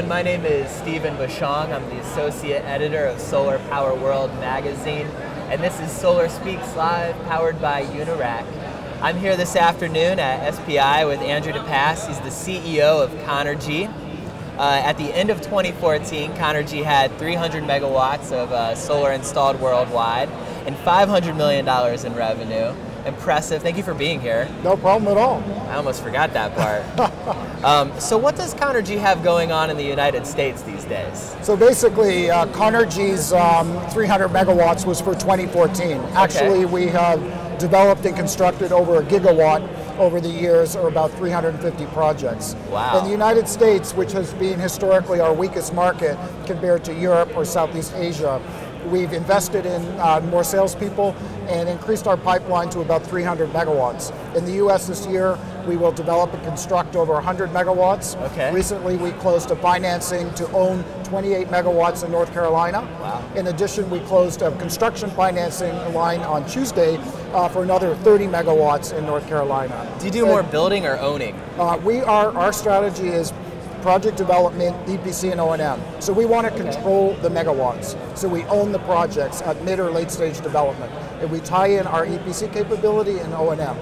everyone. My name is Stephen Bashong. I'm the Associate Editor of Solar Power World magazine, and this is Solar Speaks Live, powered by Unirac. I'm here this afternoon at SPI with Andrew DePass. He's the CEO of Conergy. At the end of 2014, Conergy had 300 megawatts of solar installed worldwide and $500 million in revenue. Impressive. Thank you for being here. No problem at all. I almost forgot that part. So what does Conergy have going on in the United States these days? So basically, Conergy's 300 megawatts was for 2014. Actually, we have developed and constructed over a gigawatt over the years, or about 350 projects. Wow. In the United States, which has been historically our weakest market compared to Europe or Southeast Asia, we've invested in more salespeople and increased our pipeline to about 300 megawatts. In the US this year, we will develop and construct over 100 megawatts. Okay. Recently, we closed a financing to own 28 megawatts in North Carolina. Wow. In addition, we closed a construction financing line on Tuesday for another 30 megawatts in North Carolina. Do you do more building or owning? Our strategy is project development, EPC, and O&M. So we want to control the megawatts. So we own the projects at mid or late stage development. And we tie in our EPC capability and O&M.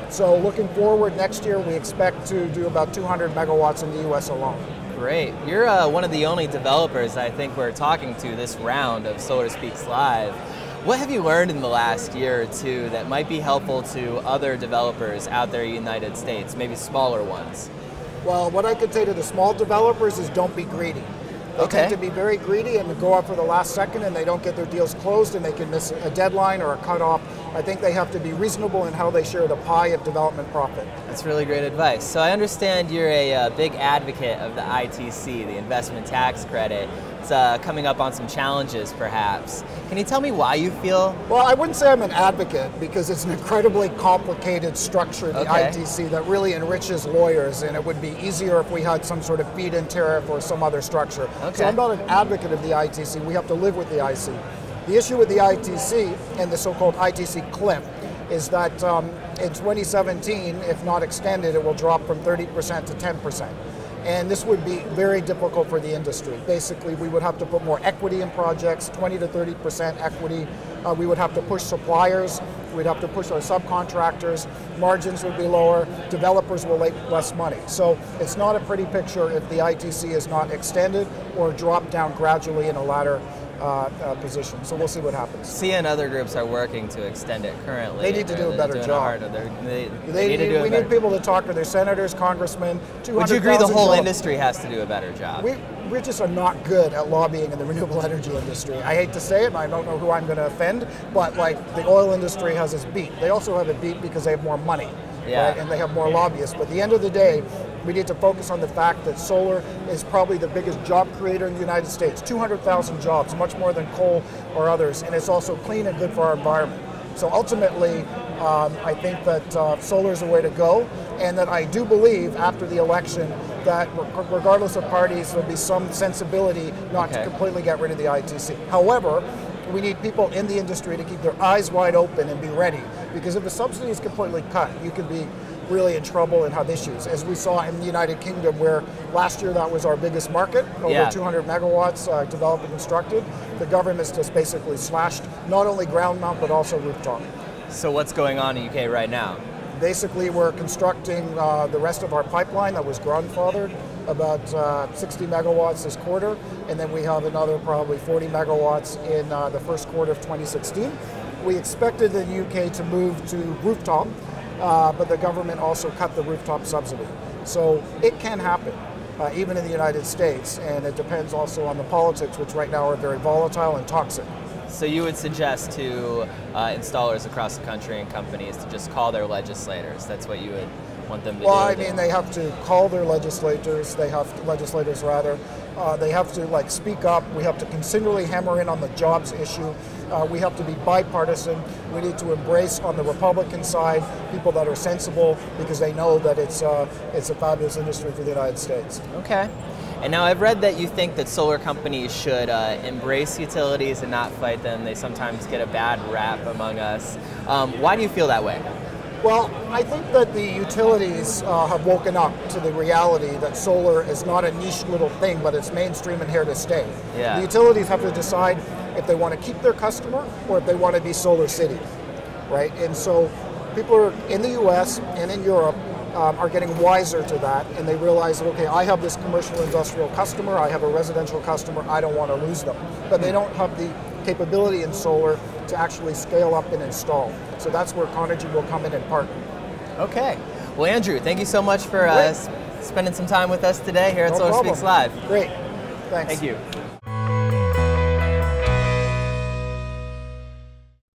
So looking forward, next year we expect to do about 200 megawatts in the US alone. Great. You're one of the only developers I think we're talking to this round of Solar Speaks Live. What have you learned in the last year or two that might be helpful to other developers out there in the United States, maybe smaller ones? Well, what I could say to the small developers is don't be greedy. They tend to be very greedy and go up for the last second, and they don't get their deals closed, and they can miss a deadline or a cutoff. I think they have to be reasonable in how they share the pie of development profit. That's really great advice. So I understand you're a big advocate of the ITC, the investment tax credit. It's coming up on some challenges, perhaps. Can you tell me why you feel? Well, I wouldn't say I'm an advocate, because it's an incredibly complicated structure, the ITC, that really enriches lawyers, and it would be easier if we had some sort of feed-in tariff or some other structure. So I'm not an advocate of the ITC. We have to live with the IC. The issue with the ITC and the so-called ITC cliff is that in 2017, if not extended, it will drop from 30% to 10%. And this would be very difficult for the industry. Basically, we would have to put more equity in projects, 20 to 30% equity. We would have to push suppliers. We'd have to push our subcontractors. Margins would be lower. Developers will make less money. So it's not a pretty picture if the ITC is not extended or dropped down gradually in a latter position. So we'll see what happens. SIA and other groups are working to extend it currently. They need to do a better job. We need people to talk to their senators, congressmen. Would you agree the whole industry has to do a better job? We just are not good at lobbying in the renewable energy industry. I hate to say it, and I don't know who I'm going to offend, but like the oil industry has us beat. They also have it beat because they have more money, right? And they have more lobbyists. But at the end of the day, we need to focus on the fact that solar is probably the biggest job creator in the United States. 200,000 jobs, much more than coal or others, and it's also clean and good for our environment. So ultimately, I think that solar is the way to go, and that I do believe after the election that regardless of parties, there'll be some sensibility not to completely get rid of the ITC. However, we need people in the industry to keep their eyes wide open and be ready, because if the subsidy is completely cut, you could be really in trouble and have issues, as we saw in the United Kingdom, where last year that was our biggest market, over 200 megawatts developed and constructed. The government's just basically slashed not only ground mount but also rooftop. So what's going on in the UK right now? Basically, we're constructing the rest of our pipeline that was grandfathered, about 60 megawatts this quarter, and then we have another probably 40 megawatts in the first quarter of 2016. We expected the UK to move to rooftop, but the government also cut the rooftop subsidy. So it can happen, even in the United States, and it depends also on the politics, which right now are very volatile and toxic. So you would suggest to installers across the country and companies to just call their legislators. That's what you would want them to do? Well, I mean, they have to call their legislators. They have to speak up. We have to continually hammer in on the jobs issue. We have to be bipartisan. We need to embrace on the Republican side people that are sensible, because they know that it's a fabulous industry for the United States. Okay. And now I've read that you think that solar companies should embrace utilities and not fight them. They sometimes get a bad rap among us. Why do you feel that way? Well, I think that the utilities have woken up to the reality that solar is not a niche little thing, but it's mainstream and here to stay. Yeah. The utilities have to decide if they want to keep their customer or if they want to be Solar City, right? And so people are in the US and in Europe are getting wiser to that, and they realize that, okay, I have this commercial industrial customer, I have a residential customer, I don't want to lose them. But they don't have the capability in solar to actually scale up and install. So that's where Conergy will come in and partner. Okay. Well, Andrew, thank you so much for spending some time with us today here at No Solar problem. Speaks Live. Great. Thanks. Thank you.